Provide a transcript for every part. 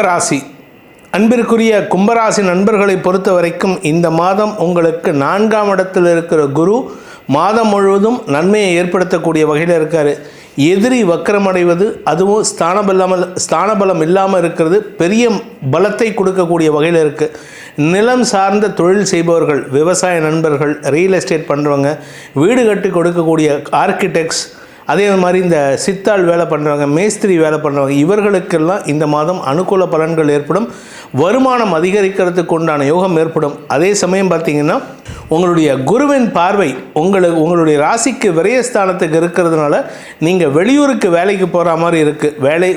கும்பராசி. அன்பிற்குரிய கும்பராசி நண்பர்களை பொறுத்த வரைக்கும் இந்த மாதம் உங்களுக்கு 4ஆம் இடத்தில் இருக்கிற குரு மாதம் முழுவதும் நன்மையை ஏற்படுத்தக்கூடிய வகையில் இருக்கார். எதிரி வக்கரமடைவது, அதுவும் ஸ்தானபலம் இல்லாமல் இருக்கிறது பெரிய பலத்தை கொடுக்கக்கூடிய வகையில் இருக்குது. நிலம் சார்ந்த தொழில் செய்பவர்கள், விவசாய நண்பர்கள், ரியல் எஸ்டேட் பண்ணுறவங்க, வீடு கட்டி கொடுக்கக்கூடிய ஆர்கிடெக்ட்ஸ், அதே மாதிரி இந்த சித்தாள் வேலை பண்ணுறவங்க, மேஸ்திரி வேலை பண்ணுறவங்க, இவர்களுக்கெல்லாம் இந்த மாதம் அனுகூல பலன்கள் ஏற்படும். வருமானம் அதிகரிக்கிறதுக்கு உண்டான யோகம் ஏற்படும். அதே சமயம் பார்த்திங்கன்னா உங்களுடைய குருவின் பார்வை உங்களுடைய ராசிக்கு விரயஸ்தானத்துக்கு இருக்கிறதுனால நீங்கள் வெளியூருக்கு வேலைக்கு போகிற மாதிரி இருக்குது.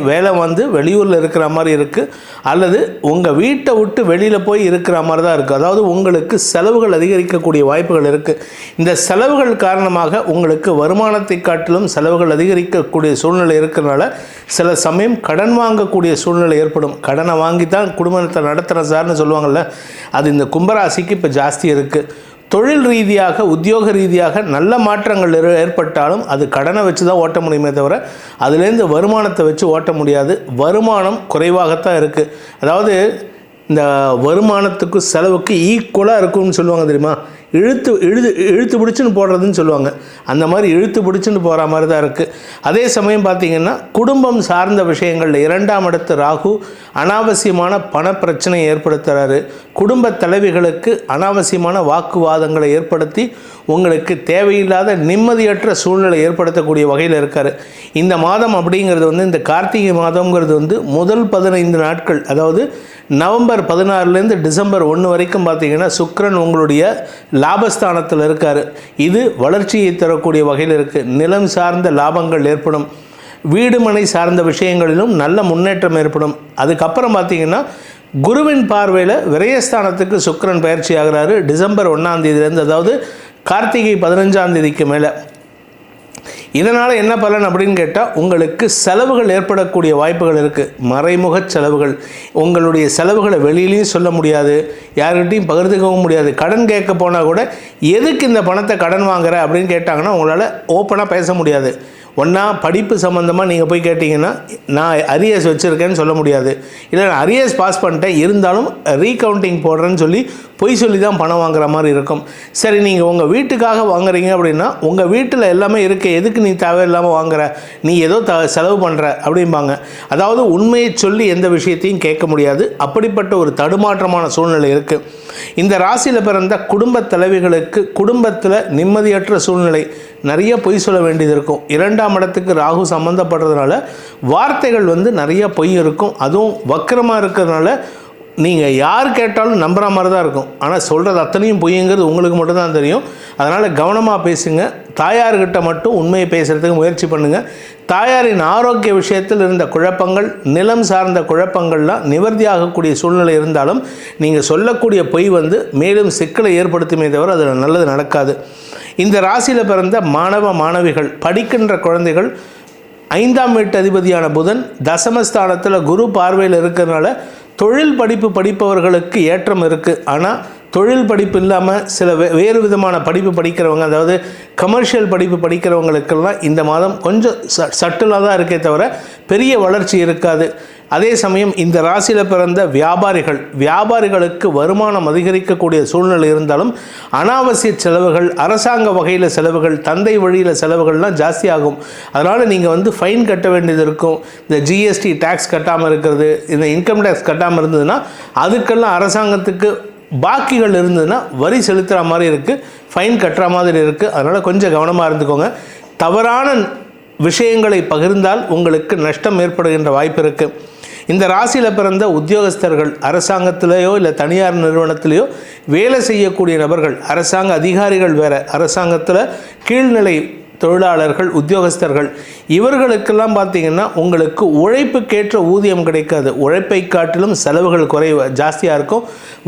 வேலை வந்து வெளியூரில் இருக்கிற மாதிரி இருக்குது, அல்லது உங்கள் வீட்டை விட்டு வெளியில் போய் இருக்கிற மாதிரி தான் இருக்குது. அதாவது உங்களுக்கு செலவுகள் அதிகரிக்கக்கூடிய வாய்ப்புகள் இருக்குது. இந்த செலவுகள் காரணமாக உங்களுக்கு வருமானத்தை காட்டிலும் செலவுகள் அதிகரிக்கக்கூடிய சூழ்நிலை இருக்கிறதுனால சில சமயம் கடன் வாங்கக்கூடிய சூழ்நிலை ஏற்படும். கடனை வாங்கி தான் குடும்பத்தை நடத்துகிற சார்னு சொல்லுவாங்கள்ல, அது இந்த கும்பராசிக்கு இப்போ ஜாஸ்தி இருக்குது. தொழில் ரீதியாக, உத்தியோக ரீதியாக நல்ல மாற்றங்கள் ஏற்பட்டாலும் அது கடனை வச்சு தான் ஓட்ட முடியுமே தவிர அதுலேருந்து வருமானத்தை வச்சு ஓட்ட முடியாது. வருமானம் குறைவாகத்தான் இருக்குது. அதாவது இந்த வருமானத்துக்கு செலவுக்கு ஈக்குவலாக இருக்கும்னு சொல்லுவாங்க தெரியுமா, இழுத்து பிடிச்சுன்னு போடுறதுன்னு சொல்லுவாங்க. அந்த மாதிரி இழுத்து பிடிச்சுன்னு போகிற மாதிரி தான் இருக்குது. அதே சமயம் பார்த்திங்கன்னா குடும்பம் சார்ந்த விஷயங்களில் 2ஆம் இடத்து ராகு அனாவசியமான பண பிரச்சனையை ஏற்படுத்துகிறாரு. குடும்ப தலைவிகளுக்கு அனாவசியமான வாக்குவாதங்களை ஏற்படுத்தி உங்களுக்கு தேவையில்லாத நிம்மதியற்ற சூழ்நிலை ஏற்படுத்தக்கூடிய வகையில் இருக்கார். இந்த மாதம் அப்படிங்கிறது வந்து, இந்த கார்த்திகை மாதங்கிறது வந்து முதல் 15 நாட்கள், அதாவது நவம்பர் 16லேருந்து டிசம்பர் 1 வரைக்கும் பார்த்திங்கன்னா சுக்கிரன் உங்களுடைய லாபஸ்தானத்தில் இருக்கார். இது வளர்ச்சியை தரக்கூடிய வகையில் இருக்குது. நிலம் சார்ந்த லாபங்கள் ஏற்படும். வீடு மனை சார்ந்த விஷயங்களிலும் நல்ல முன்னேற்றம் ஏற்படும். அதுக்கப்புறம் பார்த்திங்கன்னா குருவின் பார்வையில் விரயஸ்தானத்துக்கு சுக்கிரன் பயிற்சி ஆகிறாரு டிசம்பர் 1ஆம் தேதியிலேருந்து, அதாவது கார்த்திகை 15ஆம் தேதிக்கு மேலே. இதனால் என்ன பலன் அப்படின்னு கேட்டால் உங்களுக்கு செலவுகள் ஏற்படக்கூடிய வாய்ப்புகள் இருக்குது. மறைமுக செலவுகள், உங்களுடைய செலவுகளை வெளியிலையும் சொல்ல முடியாது, யார்கிட்டையும் பகிர்ந்துக்கவும் முடியாது. கடன் கேட்க போனால் கூட எதுக்கு இந்த பணத்தை கடன் வாங்குற அப்படின்னு கேட்டாங்கன்னா உங்களால் ஓப்பனாக பேச முடியாது. ஒன்றா படிப்பு சம்மந்தமாக நீங்கள் போய் கேட்டிங்கன்னா நான் அரியர்ஸ் வச்சுருக்கேன்னு சொல்ல முடியாது, இல்லை நான் அரியர்ஸ் பாஸ் பண்ணிட்டேன் இருந்தாலும் ரீகவுண்டிங் போடுறேன்னு சொல்லி பொய் சொல்லி தான் பணம் வாங்குற மாதிரி இருக்கும். சரி, நீங்கள் உங்கள் வீட்டுக்காக வாங்குறீங்க அப்படின்னா உங்கள் வீட்டில் எல்லாமே இருக்குது, எதுக்கு நீ தேவையில்லாமல் வாங்குற, நீ ஏதோ செலவு பண்ணுற அப்படிம்பாங்க. அதாவது உண்மையை சொல்லி எந்த விஷயத்தையும் கேட்க முடியாது. அப்படிப்பட்ட ஒரு தடுமாற்றமான சூழ்நிலை இருக்குது. இந்த ராசியில் பிறந்த குடும்ப தலைவிகளுக்கு குடும்பத்தில் நிம்மதியற்ற சூழ்நிலை, நிறைய பொய் சொல்ல வேண்டியது இருக்கும். 2ஆம் இடத்துக்கு ராகு சம்மந்தப்படுறதுனால வார்த்தைகள் வந்து நிறைய பொய் இருக்கும். அதுவும் வக்கரமாக இருக்கிறதுனால நீங்கள் யார் கேட்டாலும் நம்புகிற மாதிரி தான் இருக்கும். ஆனால் சொல்கிறது அத்தனையும் பொய்ங்கிறது உங்களுக்கு மட்டும்தான் தெரியும். அதனால் கவனமாக பேசுங்க. தாயார்கிட்ட மட்டும் உண்மையை பேசுகிறதுக்கு முயற்சி பண்ணுங்கள். தாயாரின் ஆரோக்கிய விஷயத்தில் இருந்த குழப்பங்கள், நிலம் சார்ந்த குழப்பங்கள்லாம் நிவர்த்தி ஆகக்கூடிய சூழ்நிலை இருந்தாலும் நீங்கள் சொல்லக்கூடிய பொய் வந்து மேலும் சிக்கலை ஏற்படுத்துமே தவிர அது நல்லது நடக்காது. இந்த ராசியில் பிறந்த மாணவ மாணவிகள், படிக்கின்ற குழந்தைகள், 5ஆம் வீட்டு அதிபதியான புதன் தசமஸ்தானத்தில் குரு பார்வையில் இருக்கிறதுனால தொழில் படிப்பு படிப்பவர்களுக்கு ஏற்றம் இருக்குது. ஆனால் தொழில் படிப்பு இல்லாமல் சில வேறு விதமான படிப்பு படிக்கிறவங்க, அதாவது கமர்ஷியல் படிப்பு படிக்கிறவங்களுக்கெல்லாம் இந்த மாதம் கொஞ்சம் சட்டிலாக தான் இருக்கே தவிர பெரிய வளர்ச்சி இருக்காது. அதே சமயம் இந்த ராசியில் பிறந்த வியாபாரிகளுக்கு வருமானம் அதிகரிக்கக்கூடிய சூழ்நிலை இருந்தாலும் அனாவசிய செலவுகள், அரசாங்க வகையில் செலவுகள், தந்தை வழியில் செலவுகள்லாம் ஜாஸ்தி ஆகும். அதனால் நீங்கள் வந்து ஃபைன் கட்ட வேண்டியது இருக்கும். இந்த ஜிஎஸ்டி டேக்ஸ் கட்டாமல் இருக்கிறது, இந்த இன்கம் டேக்ஸ் கட்டாமல் இருந்ததுன்னா அதுக்கெல்லாம் அரசாங்கத்துக்கு பாக்கிகள் இருந்ததுன்னா வரி செலுத்துகிற மாதிரி இருக்குது, ஃபைன் கட்டுற மாதிரி இருக்குது. அதனால் கொஞ்சம் கவனமாக இருந்துக்கோங்க. தவறான விஷயங்களை பகிர்ந்தால் உங்களுக்கு நஷ்டம் ஏற்படுகின்ற வாய்ப்பு இருக்குது. இந்த ராசியில் பிறந்த உத்தியோகஸ்தர்கள், அரசாங்கத்திலேயோ இல்லை தனியார் நிறுவனத்திலேயோ வேலை செய்யக்கூடிய நபர்கள், அரசாங்க அதிகாரிகள் வேறு, அரசாங்கத்தில் கீழ்நிலை தொழிலாளர்கள், உத்தியோகஸ்தர்கள், இவர்களுக்கெல்லாம் பார்த்திங்கன்னா உங்களுக்கு உழைப்புக்கேற்ற ஊதியம் கிடைக்காது. உழைப்பை காட்டிலும் செலவுகள் ஜாஸ்தியாக இருக்கும்.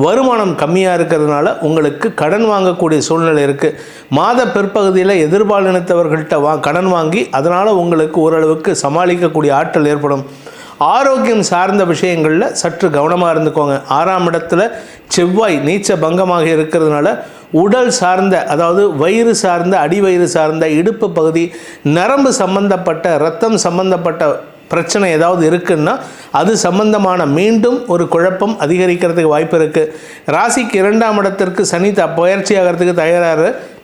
வருமானம் கம்மியாக இருக்கிறதுனால உங்களுக்கு கடன் வாங்கக்கூடிய சூழ்நிலை இருக்குது. மாத பிற்பகுதியில் எதிர்பாலினத்தவர்கள்ட்ட கடன் வாங்கி அதனால் உங்களுக்கு ஓரளவுக்கு சமாளிக்கக்கூடிய ஆற்றல் ஏற்படும். ஆரோக்கியம் சார்ந்த விஷயங்களில் சற்று கவனமாக இருந்துக்கோங்க. 6ஆம் இடத்துல செவ்வாய் நீச்ச பங்கமாக இருக்கிறதுனால உடல் சார்ந்த, அதாவது வயிறு சார்ந்த, அடிவயிறு சார்ந்த, இடுப்பு பகுதி, நரம்பு சம்பந்தப்பட்ட, இரத்தம் சம்பந்தப்பட்ட பிரச்சனை ஏதாவது இருக்குன்னா அது சம்பந்தமான மீண்டும் ஒரு குழப்பம் அதிகரிக்கிறதுக்கு வாய்ப்பு இருக்குது. ராசிக்கு 2ஆம் இடத்திற்கு சனி பயிற்சி ஆகிறதுக்கு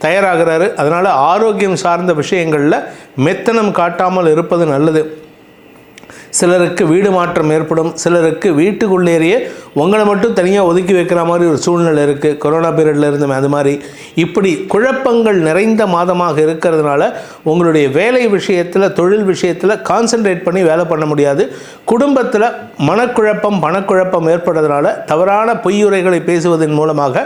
தயாராகிறாரு. அதனால் ஆரோக்கியம் சார்ந்த விஷயங்களில் மெத்தனம் காட்டாமல் இருப்பது நல்லது. சிலருக்கு வீடு மாற்றம் ஏற்படும், சிலருக்கு வீட்டுக்குள்ளேயே உங்களை மட்டும் தனியாக ஒதுக்கி வைக்கிற மாதிரி ஒரு சூழ்நிலை இருக்குது. கொரோனா பீரியடில் இருந்தமே அது மாதிரி இப்படி குழப்பங்கள் நிறைந்த மாதமாக இருக்கிறதுனால உங்களுடைய வேலை விஷயத்தில் தொழில் விஷயத்தில் கான்சென்ட்ரேட் பண்ணி வேலை பண்ண முடியாது. குடும்பத்தில் மனக்குழப்பம் பணக்குழப்பம் ஏற்படுறதுனால தவறான பொய்யுரைகளை பேசுவதன் மூலமாக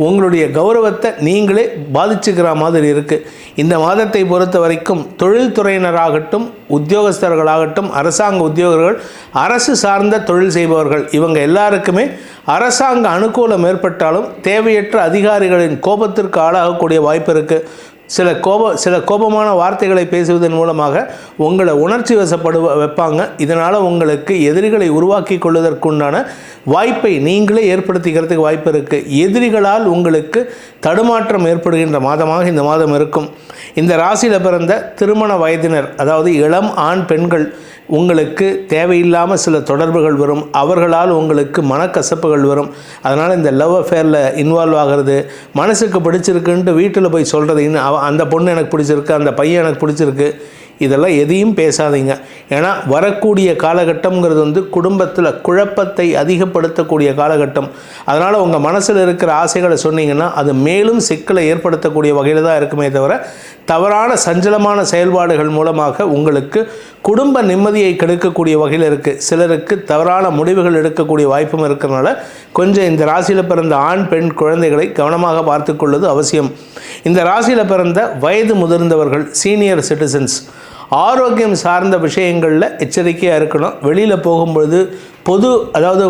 உங்களுடைய கௌரவத்தை நீங்களே பாதிச்சுக்கிற மாதிரி இருக்குது. இந்த மாதத்தை பொறுத்த வரைக்கும் தொழில்துறையினராகட்டும் உத்தியோகஸ்தர்களாகட்டும் அரசாங்க உத்தியோகர்கள் அரசு சார்ந்த தொழில் செய்பவர்கள் இவங்க எல்லாருக்குமே அரசாங்க அனுகூலம் ஏற்பட்டாலும் தேவையற்ற அதிகாரிகளின் கோபத்திற்கு ஆளாகக்கூடிய வாய்ப்பு இருக்குது. சில கோபமான வார்த்தைகளை பேசுவதன் மூலமாக உங்களை உணர்ச்சி வைப்பாங்க. இதனால் உங்களுக்கு எதிரிகளை உருவாக்கி கொள்வதற்குண்டான வாய்ப்பை நீங்களே ஏற்படுத்திக்கிறதுக்கு வாய்ப்பு இருக்குது. எதிரிகளால் உங்களுக்கு தடுமாற்றம் ஏற்படுகின்ற மாதமாக இந்த மாதம் இருக்கும். இந்த ராசியில் பிறந்த திருமண வயதினர், அதாவது இளம் ஆண் பெண்கள், உங்களுக்கு தேவையில்லாமல் சில தொடர்புகள் வரும். அவர்களால் உங்களுக்கு மனக்கசப்புகள் வரும். அதனால் இந்த லவ் அஃபேரில் இன்வால்வ் ஆகிறது, மனசுக்கு பிடிச்சிருக்குன்ட்டு வீட்டில் போய் சொல்கிறது, அந்த பொண்ணு எனக்கு பிடிச்சிருக்கு, அந்த பையன் எனக்கு பிடிச்சிருக்கு, இதெல்லாம் எதையும் பேசாதீங்க. ஏன்னா வரக்கூடிய காலகட்டம்ங்கிறது குடும்பத்தில் குழப்பத்தை அதிகப்படுத்தக்கூடிய காலகட்டம். அதனால் உங்கள் மனசில் இருக்கிற ஆசைகளை சொன்னீங்கன்னா அது மேலும் சிக்கலை ஏற்படுத்தக்கூடிய வகையில் தான் இருக்குமே தவிர தவறான சஞ்சலமான செயல்பாடுகள் மூலமாக உங்களுக்கு குடும்ப நிம்மதியை கெடுக்கக்கூடிய வகையில் இருக்குது. சிலருக்கு தவறான முடிவுகள் எடுக்கக்கூடிய வாய்ப்பும் இருக்கிறனால கொஞ்சம் இந்த ராசியில் பிறந்த ஆண் பெண் குழந்தைகளை கவனமாக பார்த்து கொள்வது அவசியம். இந்த ராசியில் பிறந்த வயது முதிர்ந்தவர்கள் சீனியர் சிட்டிசன்ஸ் ஆரோக்கியம் சார்ந்த விஷயங்களில் எச்சரிக்கையாக இருக்கணும். வெளியில் போகும்பொழுது அதாவது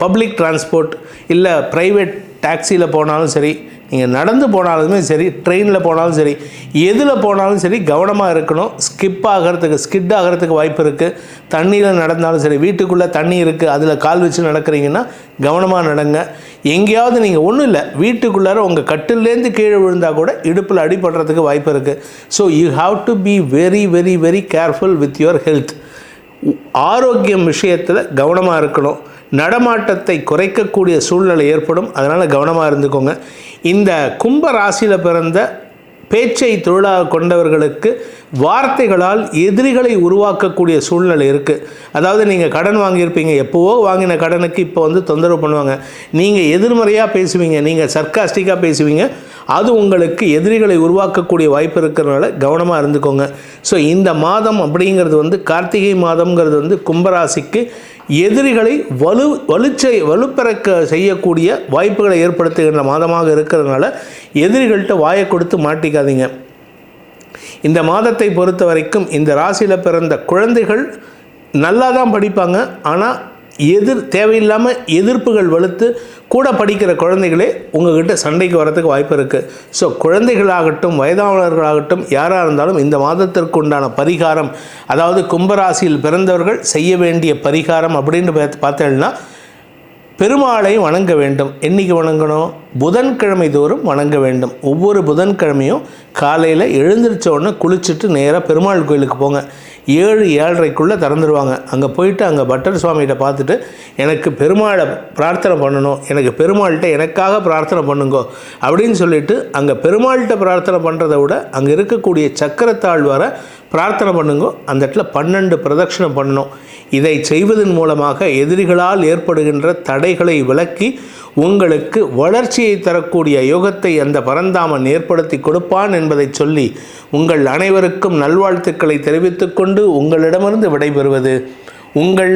பப்ளிக் டிரான்ஸ்போர்ட் இல்லை ப்ரைவேட் டாக்ஸியில் போனாலும் சரி, நீங்கள் நடந்து போனாலுமே சரி, ட்ரெயினில் போனாலும் சரி, எதில் போனாலும் சரி கவனமாக இருக்கணும். ஸ்கிட் ஆகிறதுக்கு வாய்ப்பு இருக்குது. தண்ணியில் நடந்தாலும் சரி, வீட்டுக்குள்ளே தண்ணி இருக்குது அதில் கால் வச்சு நடக்கிறீங்கன்னா கவனமாக நடங்க. எங்கேயாவது நீங்கள் ஒன்றும் இல்லை வீட்டுக்குள்ளார உங்கள் கட்டிலேருந்து கீழே விழுந்தால் கூட இடுப்பில் அடிபடுறதுக்கு வாய்ப்பு இருக்குது. So you have to be very very very careful with your health. ஆரோக்கியம் விஷயத்தில் கவனமாக இருக்கணும். நடமாட்டத்தை குறைக்கக்கூடிய சூழ்நிலை ஏற்படும். அதனால் கவனமாக இருந்துக்கோங்க. இந்த கும்ப ராசியில் பிறந்த பேச்சை தொழிலாக கொண்டவர்களுக்கு வார்த்தைகளால் எதிரிகளை உருவாக்கக்கூடிய சூழ்நிலை இருக்குது. அதாவது நீங்கள் கடன் வாங்கியிருப்பீங்க, எப்போவோ வாங்கின கடனுக்கு இப்போ தொந்தரவு பண்ணுவாங்க. நீங்கள் எதிர்மறையாக பேசுவீங்க, நீங்கள் சர்க்காஸ்டிக்காக பேசுவீங்க. அது உங்களுக்கு எதிரிகளை உருவாக்கக்கூடிய வாய்ப்பு இருக்கிறதுனால கவனமாக இருந்துக்கோங்க. ஸோ இந்த மாதம் அப்படிங்கிறது கார்த்திகை மாதம்ங்கிறது கும்பராசிக்கு எதிரிகளை வலுப்பெறக்க செய்யக்கூடிய வாய்ப்புகளை ஏற்படுத்துகின்ற மாதமாக இருக்கிறதுனால எதிரிகள்கிட்ட வாயை கொடுத்து மாட்டிக்காதீங்க. இந்த மாதத்தை பொறுத்த வரைக்கும் இந்த ராசியில் பிறந்த குழந்தைகள் நல்லா தான் படிப்பாங்க. ஆனால் தேவையில்லாமல் எதிர்ப்புகள் வலுத்து கூட படிக்கிற குழந்தைகளே உங்கள்கிட்ட சண்டைக்கு வரத்துக்கு வாய்ப்பு இருக்குது. ஸோ குழந்தைகளாகட்டும் வயதானவர்களாகட்டும் யாராக இருந்தாலும் இந்த மாதத்திற்கு உண்டான பரிகாரம், அதாவது கும்பராசியில் பிறந்தவர்கள் செய்ய வேண்டிய பரிகாரம் அப்படின்னு பார்த்தேன்னா பெருமாளை வணங்க வேண்டும். என்றைக்கு வணங்கணும்? புதன்கிழமை தோறும் வணங்க வேண்டும். ஒவ்வொரு புதன்கிழமையும் காலையில் எழுந்திரிச்சோடனே குளிச்சுட்டு நேராக பெருமாள் கோயிலுக்கு போங்க. 7-7:30 திறந்துடுவாங்க. அங்கே போயிட்டு அங்கே பட்டர் சுவாமிகிட்ட பார்த்துட்டு எனக்கு பெருமாளை பிரார்த்தனை பண்ணணும், எனக்கு பெருமாள்கிட்ட எனக்காக பிரார்த்தனை பண்ணுங்கோ அப்படின்னு சொல்லிவிட்டு அங்கே பெருமாள்கிட்ட பிரார்த்தனை பண்ணுறதை விட அங்கே இருக்கக்கூடிய சக்கரத்தாழ் வர பிரார்த்தனை பண்ணுங்கோ. அந்த இடத்துல 12 பிரதட்சணம் பண்ணணும். இதை செய்வதன் மூலமாக எதிரிகளால் ஏற்படுகின்ற தடைகளை விலக்கி உங்களுக்கு வளர்ச்சியை தரக்கூடிய யோகத்தை அந்த பரந்தாமன் ஏற்படுத்தி கொடுப்பான் என்பதை சொல்லி உங்கள் அனைவருக்கும் நல்வாழ்த்துக்களை தெரிவித்துக்கொண்டு உங்களிடமிருந்து விடைபெறுவது உங்கள்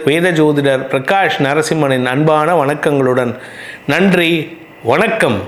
வேத ஜோதிடர் பிரகாஷ் நரசிம்மனின் அன்பான வணக்கங்களுடன். நன்றி, வணக்கம்.